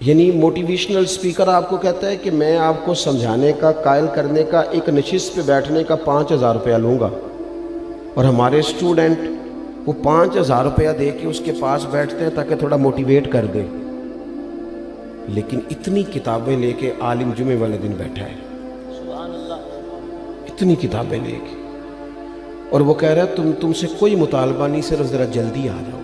یعنی motivational speaker آپ کو کہتا ہے کہ میں آپ کو سمجھانے کا، قائل کرنے کا، ایک نشست پہ بیٹھنے کا 5,000 روپیہ لوں گا، اور ہمارے اسٹوڈنٹ وہ 5,000 روپیہ دے کے اس کے پاس بیٹھتے ہیں تاکہ تھوڑا موٹیویٹ کر دے، لیکن اتنی کتابیں لے کے عالم جمعے والے دن بیٹھا ہے، اتنی کتابیں لے کے، اور وہ کہہ رہا ہے تم سے کوئی مطالبہ نہیں، صرف ذرا جلدی آ جاؤ۔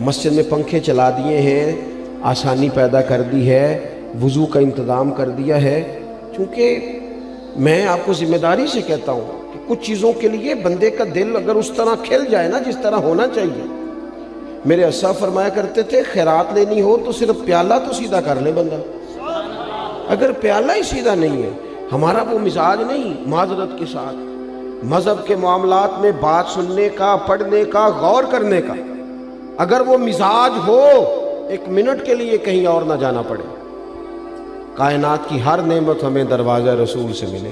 مسجد میں پنکھے چلا دیے ہیں، آسانی پیدا کر دی ہے، وضو کا انتظام کر دیا ہے، چونکہ میں آپ کو ذمہ داری سے کہتا ہوں کہ کچھ چیزوں کے لیے بندے کا دل اگر اس طرح کھل جائے نا جس طرح ہونا چاہیے۔ میرے اسا فرمایا کرتے تھے خیرات لینی ہو تو صرف پیالہ تو سیدھا کر لے بندہ، اگر پیالہ ہی سیدھا نہیں ہے، ہمارا وہ مزاج نہیں، معذرت کے ساتھ مذہب کے معاملات میں بات سننے کا، پڑھنے کا، غور کرنے کا، اگر وہ مزاج ہو ایک منٹ کے لیے کہیں اور نہ جانا پڑے، کائنات کی ہر نعمت ہمیں دروازہ رسول سے ملے۔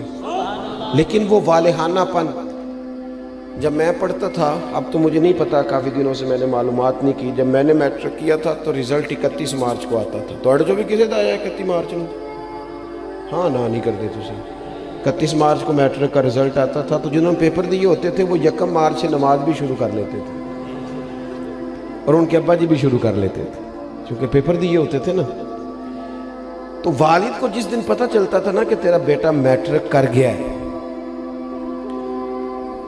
لیکن وہ والہانہ پن، جب میں پڑھتا تھا، اب تو مجھے نہیں پتا، کافی دنوں سے میں نے معلومات نہیں کی، جب میں نے میٹرک کیا تھا تو رزلٹ 31 مارچ کو آتا تھا، تو جو بھی کسی دا آیا 31 مارچ میں، ہاں نہ نہیں کرتے تسی، 31 مارچ کو میٹرک کا رزلٹ آتا تھا، تو جنہوں نے پیپر دیے ہوتے تھے وہ 1 مارچ سے نماز بھی شروع کر لیتے تھے، اور ان کے ابا جی بھی شروع کر لیتے تھے، کیونکہ پیپر دیے ہوتے تھے نا۔ تو والد کو جس دن پتہ چلتا تھا نا کہ تیرا بیٹا میٹرک کر گیا ہے،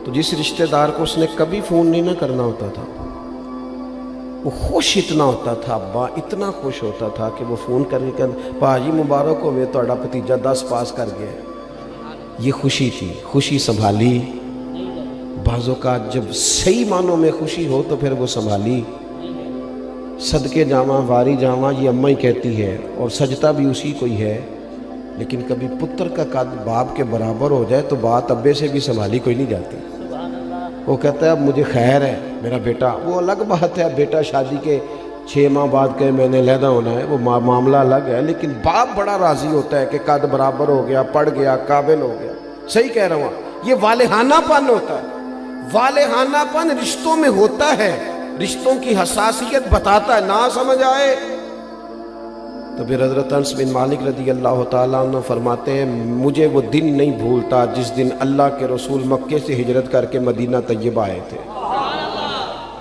تو جس رشتہ دار کو اس نے کبھی فون نہیں نہ کرنا ہوتا تھا، وہ خوش اتنا ہوتا تھا، ابا اتنا خوش ہوتا تھا کہ وہ فون کر کے پاجی مبارک ہوئے تہاڈا بھتیجا 10 پاس کر گیا ہے۔ یہ خوشی تھی، خوشی سنبھالی، بعض اوقات جب صحیح معنوں میں خوشی ہو تو پھر وہ سنبھالی، صدقے جاواں واری جاواں یہ اماں ہی کہتی ہے، اور سجدہ بھی اسی کو ہی ہے، لیکن کبھی پتر کا قد باپ کے برابر ہو جائے تو بات ابے سے بھی سنبھالی کوئی نہیں جاتی۔ وہ کہتا ہے اب مجھے خیر ہے میرا بیٹا، وہ الگ بات ہے، بیٹا شادی کے 6 ماہ بعد کہ میں نے علیحدہ ہونا ہے، وہ معاملہ الگ ہے، لیکن باپ بڑا راضی ہوتا ہے کہ قد برابر ہو گیا، پڑھ گیا، قابل ہو گیا۔ صحیح کہہ رہا ہوں، یہ والہانہ پن ہوتا ہے، والہانہ پن رشتوں میں ہوتا ہے، رشتوں کی حساسیت بتاتا ہے، نہ سمجھ آئے تو پھر حضرت انس بن مالک رضی اللہ تعالیٰ عنہ فرماتے ہیں مجھے وہ دن نہیں بھولتا جس دن اللہ کے رسول مکے سے ہجرت کر کے مدینہ طیبہ آئے تھے۔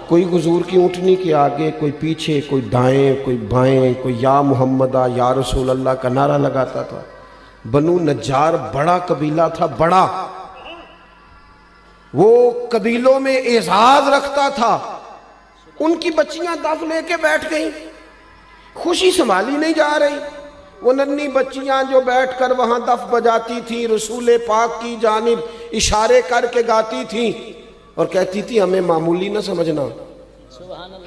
کوئی حضور کی اونٹنی کے آگے، کوئی پیچھے، کوئی دائیں، کوئی بائیں، کوئی یا محمدہ یا رسول اللہ کا نعرہ لگاتا تھا۔ بنو نجار بڑا قبیلہ تھا، بڑا، وہ قبیلوں میں اعزاز رکھتا تھا، ان کی بچیاں دف لے کے بیٹھ گئیں، خوشی سنبھالی نہیں جا رہی، وہ ننھی بچیاں جو بیٹھ کر وہاں دف بجاتی تھیں، رسول پاک کی جانب اشارے کر کے گاتی تھیں اور کہتی تھی ہمیں معمولی نہ سمجھنا،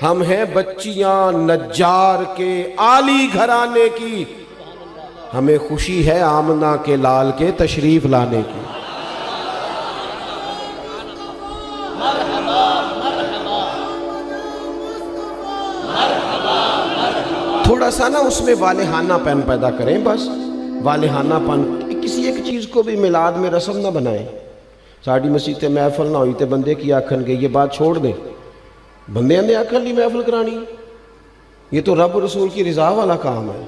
ہم ہیں بچیاں نجار کے عالی گھرانے کی، ہمیں خوشی ہے آمنہ کے لال کے تشریف لانے کی۔ تھوڑا سا نا اس میں والہانہ پن پیدا کریں، بس والہانہ پن، کسی ایک چیز کو بھی میلاد میں رسم نہ بنائیں۔ ساڑی مسیح تے محفل نہ ہوئی تے بندے کی آکھن گے، یہ بات چھوڑ دیں، بندے نے آکھن لی محفل کرانی، یہ تو رب رسول کی رضا والا کام ہے،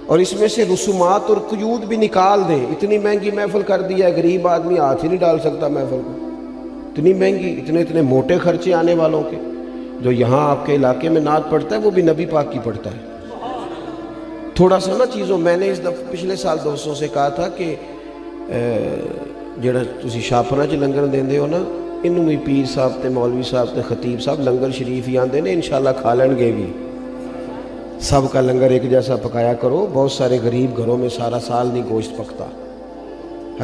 اور اس میں سے رسومات اور قیود بھی نکال دیں۔ اتنی مہنگی محفل کر دیا ہے، غریب آدمی ہاتھ ہی نہیں ڈال سکتا محفل کو، اتنی مہنگی، اتنے موٹے خرچے آنے والوں کے۔ جو یہاں آپ کے علاقے میں نعت پڑھتا ہے وہ بھی نبی پاک کی پڑھتا ہے۔ تھوڑا سا نا چیزوں، میں نے اس دفعہ پچھلے سال دوستوں سے کہا تھا کہ جڑا تسی شاپنا چ لنگر دیندے ہو نا، انہوں بھی پیر صاحب تے مولوی صاحب تے خطیب صاحب لنگر شریف ہی آندے نے، انشاءاللہ کھا لیں گے بھی، سب کا لنگر ایک جیسا پکایا کرو، بہت سارے غریب گھروں میں سارا سال نہیں گوشت پکتا،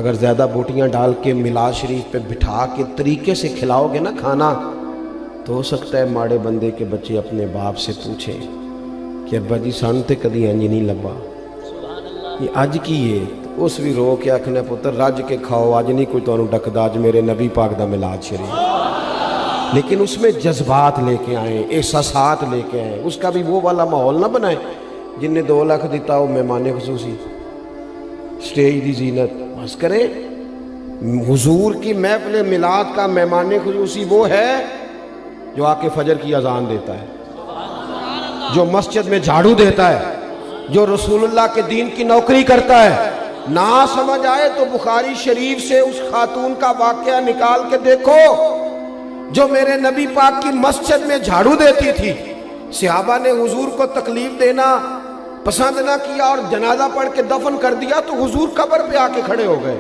اگر زیادہ بوٹیاں ڈال کے میلاد شریف پہ بٹھا کے طریقے سے کھلاؤ گے نا کھانا، تو ہو سکتا ہے ماڑے بندے کے بچے اپنے باپ سے پوچھیں کہ ابا جی سان تے کدی انج نہیں لبا، یہ اج کی ہے، اس بھی رو کے آکھنا پتر رج کے کھاؤ، اج نہیں کوئی تانوں ڈکدا، اج میرے نبی پاک دا میلاد شریف، لیکن اس میں جذبات لے کے آئیں، احساسات لے کے آئیں، اس کا بھی وہ والا ماحول نہ بنائیں جن نے 2 لاکھ دیتا ہو مہمان خصوصی، سٹیج دی زینت بس کریں۔ حضور کی محفل میلاد کا مہمان خصوصی وہ ہے جو آ کے فجر کی اذان دیتا ہے، جو مسجد میں جھاڑو دیتا ہے، جو رسول اللہ کے دین کی نوکری کرتا ہے، نہ سمجھ آئے تو بخاری شریف سے اس خاتون کا واقعہ نکال کے دیکھو جو میرے نبی پاک کی مسجد میں جھاڑو دیتی تھی۔ صحابہ نے حضور کو تکلیف دینا پسند نہ کیا اور جنازہ پڑھ کے دفن کر دیا تو حضور قبر پہ آ کے کھڑے ہو گئے،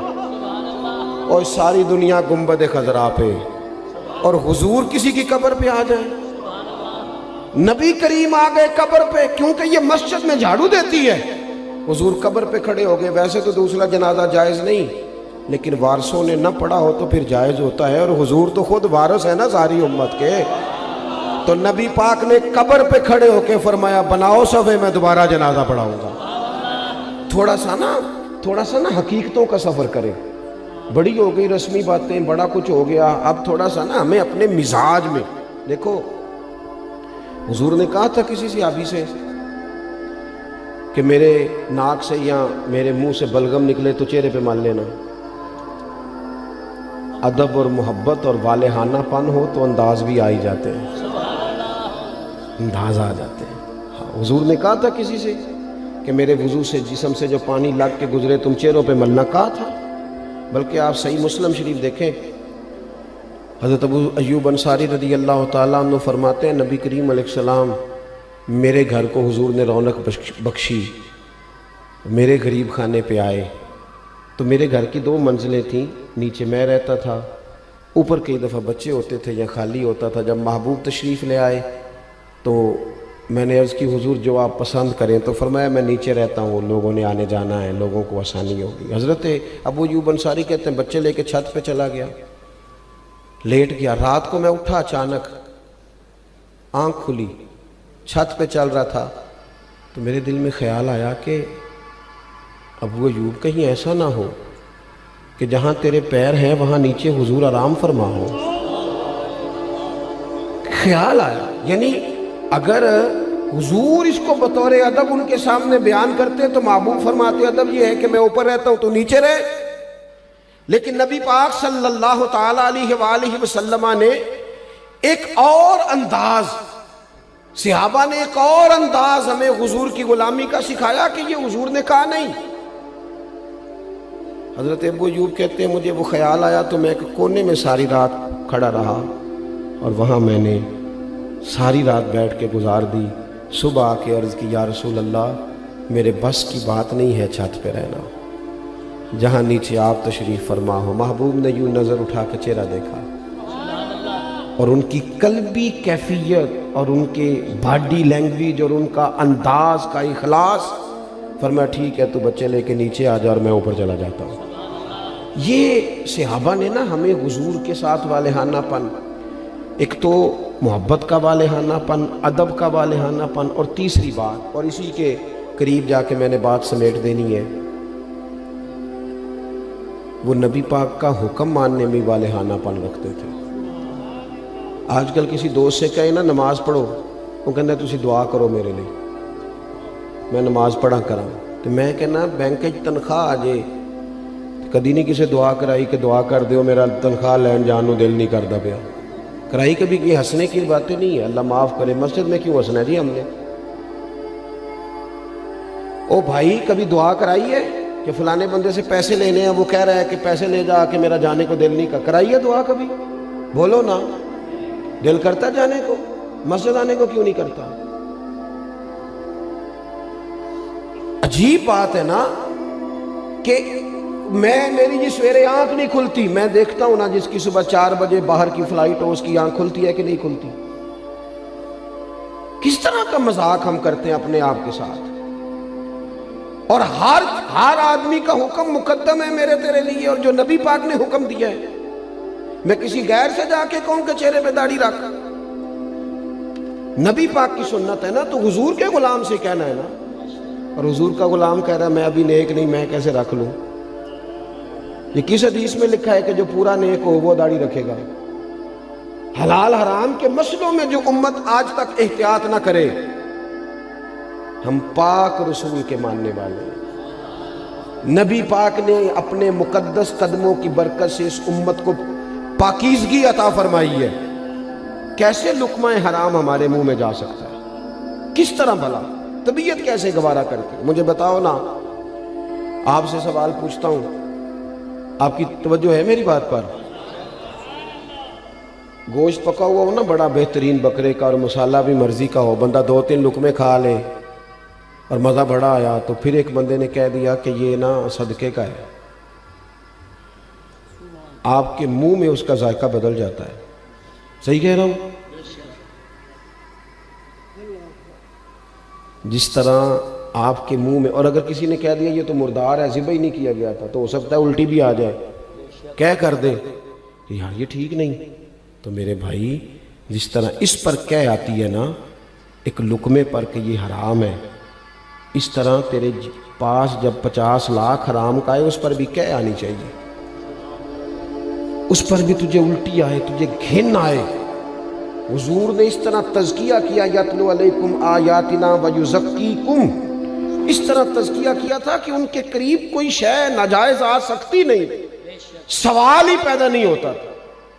اور ساری دنیا گنبد خضرا پہ، اور حضور کسی کی قبر پہ آ جائیں۔ نبی کریم آ گئے قبر پہ کیونکہ یہ مسجد میں جھاڑو دیتی ہے، حضور قبر پہ کھڑے ہو گئے۔ ویسے تو دوسرا جنازہ جائز نہیں، لیکن وارثوں نے نہ پڑھا ہو تو پھر جائز ہوتا ہے، اور حضور تو خود وارث ہے نا ساری امت کے۔ تو نبی پاک نے قبر پہ کھڑے ہو کے فرمایا بناؤ صفے، میں دوبارہ جنازہ پڑھاؤں گا۔ تھوڑا سا نا حقیقتوں کا سفر کرے۔ بڑی ہو گئی رسمی باتیں، بڑا کچھ ہو گیا، اب تھوڑا سا نا ہمیں اپنے مزاج میں دیکھو۔ حضور نے کہا تھا کسی صحابی سے کہ میرے ناک سے یا میرے منہ سے بلغم نکلے تو چہرے پہ مال لینا۔ ادب اور محبت اور والہانہ پن ہو تو انداز بھی آ ہی جاتے ہیں، انداز آ جاتے ہیں۔ ہاں، حضور نے کہا تھا کسی سے کہ میرے وضو سے جسم سے جو پانی لگ کے گزرے تم چہروں پہ ملنا، کہا تھا۔ بلکہ آپ صحیح مسلم شریف دیکھیں، حضرت ابو ایوب انصاری رضی اللہ تعالیٰ عنہ فرماتے ہیں نبی کریم علیہ السلام میرے گھر کو حضور نے رونق بخشی، میرے غریب خانے پہ آئے تو میرے گھر کی 2 منزلیں تھیں، نیچے میں رہتا تھا، اوپر کئی دفعہ بچے ہوتے تھے یا خالی ہوتا تھا۔ جب محبوب تشریف لے آئے تو میں نے عرض کی حضور جو آپ پسند کریں، تو فرمایا میں نیچے رہتا ہوں، لوگوں نے آنے جانا ہے، لوگوں کو آسانی ہوگی۔ حضرت ابو ایوب انصاری کہتے ہیں بچے لے کے چھت پہ چلا گیا، لیٹ گیا۔ رات کو میں اٹھا، اچانک آنکھ کھلی، چھت پہ چل رہا تھا تو میرے دل میں خیال آیا کہ ابو ایوب کہیں ایسا نہ ہو کہ جہاں تیرے پیر ہیں وہاں نیچے حضور آرام فرما ہو۔ خیال آیا، یعنی اگر حضور اس کو بطور ادب ان کے سامنے بیان کرتے تو محبوب فرماتے ادب یہ ہے کہ میں اوپر رہتا ہوں تو نیچے رہے، لیکن نبی پاک صلی اللہ تعالیٰ علیہ وآلہ وسلم نے ایک اور انداز، صحابہ نے ایک اور انداز ہمیں حضور کی غلامی کا سکھایا کہ یہ حضور نے کہا نہیں۔ حضرت ابو ایوب کہتے ہیں مجھے وہ خیال آیا تو میں ایک کونے میں ساری رات کھڑا رہا، اور وہاں میں نے ساری رات بیٹھ کے گزار دی۔ صبح آ کے عرض کی یا رسول اللہ میرے بس کی بات نہیں ہے چھت پہ رہنا، جہاں نیچے آپ تشریف فرما ہو۔ محبوب نے یوں نظر اٹھا کے چہرہ دیکھا اور ان کی قلبی کیفیت اور ان کے باڈی لینگویج اور ان کا انداز کا اخلاص، فرمایا ٹھیک ہے تو بچے لے کے نیچے آ جا اور میں اوپر چلا جاتا ہوں۔ یہ صحابہ نے نا ہمیں حضور کے ساتھ والہانہ پن، ایک تو محبت کا والہانہ پن، ادب کا والہانہ پن، اور تیسری بات، اور اسی کے قریب جا کے میں نے بات سمیٹ دینی ہے، وہ نبی پاک کا حکم ماننے میں والہانہ پن رکھتے تھے۔ آج کل کسی دوست سے کہے نا نماز پڑھو، وہ کہنا ہے تسی دعا کرو میرے لیے، میں نماز پڑھا کراں، تو میں کہنا بینک تنخواہ آ جائے کدی نہیں کسی دعا کرائی کہ دعا کر دیو میرا تنخواہ لین جان نو دل نہیں کرتا پیا، کرائی کبھی یہ ہنسنے کی باتیں نہیں ہے، اللہ معاف کرے۔ مسجد میں کیوں ہنسنا جی ہم نے؟ او بھائی کبھی دعا کرائی ہے کہ فلانے بندے سے پیسے لینے ہیں، وہ کہہ رہا ہے کہ پیسے لے جا کہ میرا جانے کو دل نہیں کر، کرائی ہے دعا کبھی؟ بولو نا، دل کرتا جانے کو، مسجد آنے کو کیوں نہیں کرتا؟ عجیب بات ہے نا کہ میری جی سویرے آنکھ نہیں کھلتی، میں دیکھتا ہوں نا جس کی صبح 4 بجے باہر کی فلائٹ ہو اس کی آنکھ کھلتی ہے کہ نہیں کھلتی؟ کس طرح کا مذاق ہم کرتے ہیں اپنے آپ کے ساتھ، اور ہر آدمی کا حکم مقدم ہے میرے تیرے لیے، اور جو نبی پاک نے حکم دیا ہے میں کسی غیر سے جا کے کہوں کہ چہرے پہ داڑھی رکھ، نبی پاک کی سنت ہے نا، تو حضور کے غلام سے کہنا ہے نا، اور حضور کا غلام کہہ رہا ہے میں ابھی نیک نہیں، میں کیسے رکھ لوں؟ یہ کس حدیث میں لکھا ہے کہ جو پورا نیک ہو وہ داڑھی رکھے گا؟ حلال حرام کے مسئلوں میں جو امت آج تک احتیاط نہ کرے، ہم پاک رسول کے ماننے والے ہیں، نبی پاک نے اپنے مقدس قدموں کی برکت سے اس امت کو پاکیزگی عطا فرمائی ہے، کیسے لقمہ حرام ہمارے منہ میں جا سکتا ہے؟ کس طرح بھلا؟ طبیعت کیسے گوارا کرتی؟ مجھے بتاؤ نا، آپ سے سوال پوچھتا ہوں، آپ کی توجہ ہے میری بات پر؟ گوشت پکا ہوا ہو نا بڑا بہترین بکرے کا، اور مسالہ بھی مرضی کا ہو، بندہ 2-3 لقمے کھا لے اور مزہ بڑا آیا، تو پھر ایک بندے نے کہہ دیا کہ یہ نا صدقے کا ہے، آپ کے منہ میں اس کا ذائقہ بدل جاتا ہے۔ صحیح کہہ رہا ہوں؟ جس طرح آپ کے منہ میں، اور اگر کسی نے کہہ دیا یہ تو مردار ہے، ذبح ہی نہیں کیا گیا تھا، تو ہو سکتا ہے الٹی بھی آ جائے، کہہ کر دے کہ یار یہ ٹھیک نہیں۔ تو میرے بھائی، جس طرح اس پر کہہ آتی ہے نا ایک لقمے پر کہ یہ حرام ہے، اس طرح تیرے پاس جب 50 لاکھ حرام کا آئے اس پر بھی کہہ آنی چاہیے، اس پر بھی تجھے الٹی آئے، تجھے گھن آئے۔ حضور نے اس طرح تزکیہ کیا، یتلو علیکم آیاتنا ویزکیکم، اس طرح تزکیہ کیا تھا کہ ان کے قریب کوئی شے ناجائز آ سکتی نہیں، سوال ہی پیدا نہیں ہوتا تھا،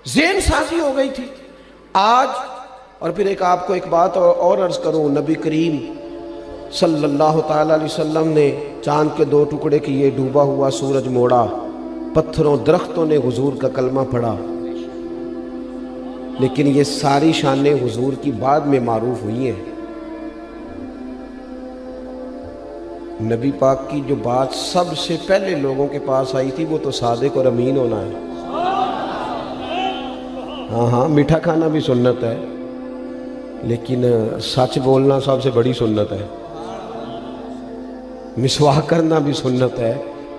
ذہن سازی ہو گئی تھی۔ آج، اور پھر آپ کو ایک بات اور عرض کروں، نبی کریم صلی اللہ تعالی علیہ وسلم نے چاند کے 2 ٹکڑے کیے، ڈوبا ہوا سورج موڑا، پتھروں درختوں نے حضور کا کلمہ پڑھا، لیکن یہ ساری شانیں حضور کی بعد میں معروف ہوئی ہیں۔ نبی پاک کی جو بات سب سے پہلے لوگوں کے پاس آئی تھی وہ تو صادق اور امین ہونا ہے۔ ہاں، میٹھا کھانا بھی سنت ہے، لیکن سچ بولنا سب سے بڑی سنت ہے۔ مسواک کرنا بھی سنت ہے،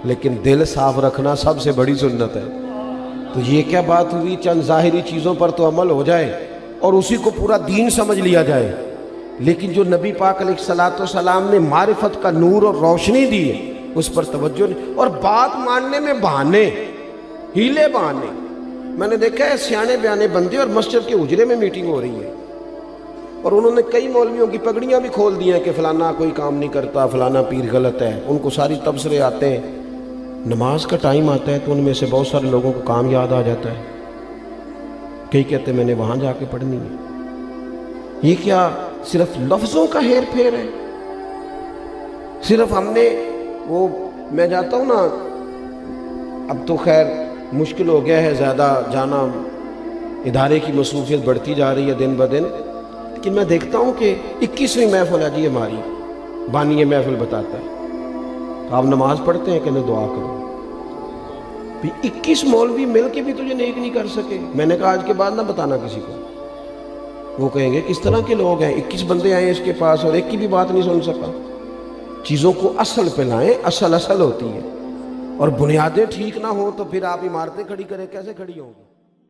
لیکن دل صاف رکھنا سب سے بڑی سنت ہے۔ تو یہ کیا بات ہوئی، چند ظاہری چیزوں پر تو عمل ہو جائے اور اسی کو پورا دین سمجھ لیا جائے، لیکن جو نبی پاک علیہ الصلوۃ والسلام نے معرفت کا نور اور روشنی دی ہے اس پر توجہ نہیں، اور بات ماننے میں بہانے، ہیلے بہانے۔ میں نے دیکھا ہے سیانے بیانے بندے اور مسجد کے حجرے میں میٹنگ ہو رہی ہے، اور انہوں نے کئی مولویوں کی پگڑیاں بھی کھول دی ہیں کہ فلانا کوئی کام نہیں کرتا، فلانا پیر غلط ہے، ان کو ساری تبصرے آتے ہیں۔ نماز کا ٹائم آتا ہے تو ان میں سے بہت سارے لوگوں کو کام یاد آ جاتا ہے، کئی کہتے ہیں میں نے وہاں جا کے پڑھنی ہے۔ یہ کیا صرف لفظوں کا ہیر پھیر ہے؟ صرف ہم نے وہ، میں جاتا ہوں نا، اب تو خیر مشکل ہو گیا ہے زیادہ جانا، ادارے کی مصروفیت بڑھتی جا رہی ہے دن بدن، لیکن میں دیکھتا ہوں کہ 21ویں محفل ہے جی ہماری، بانی محفل بتاتا ہے آپ نماز پڑھتے ہیں کہ نہیں، دعا کرو۔ 21 مولوی مل کے بھی تجھے نیک نہیں کر سکے۔ میں نے کہا آج کے بعد نہ بتانا کسی کو، وہ کہیں گے کس طرح کے لوگ ہیں، 21 بندے آئے اس کے پاس اور ایک کی بھی بات نہیں سن سکا۔ چیزوں کو اصل پہ لائیں، اصل ہوتی ہے، اور بنیادیں ٹھیک نہ ہوں تو پھر آپ عمارتیں کھڑی کریں، کیسے کھڑی ہوں گی؟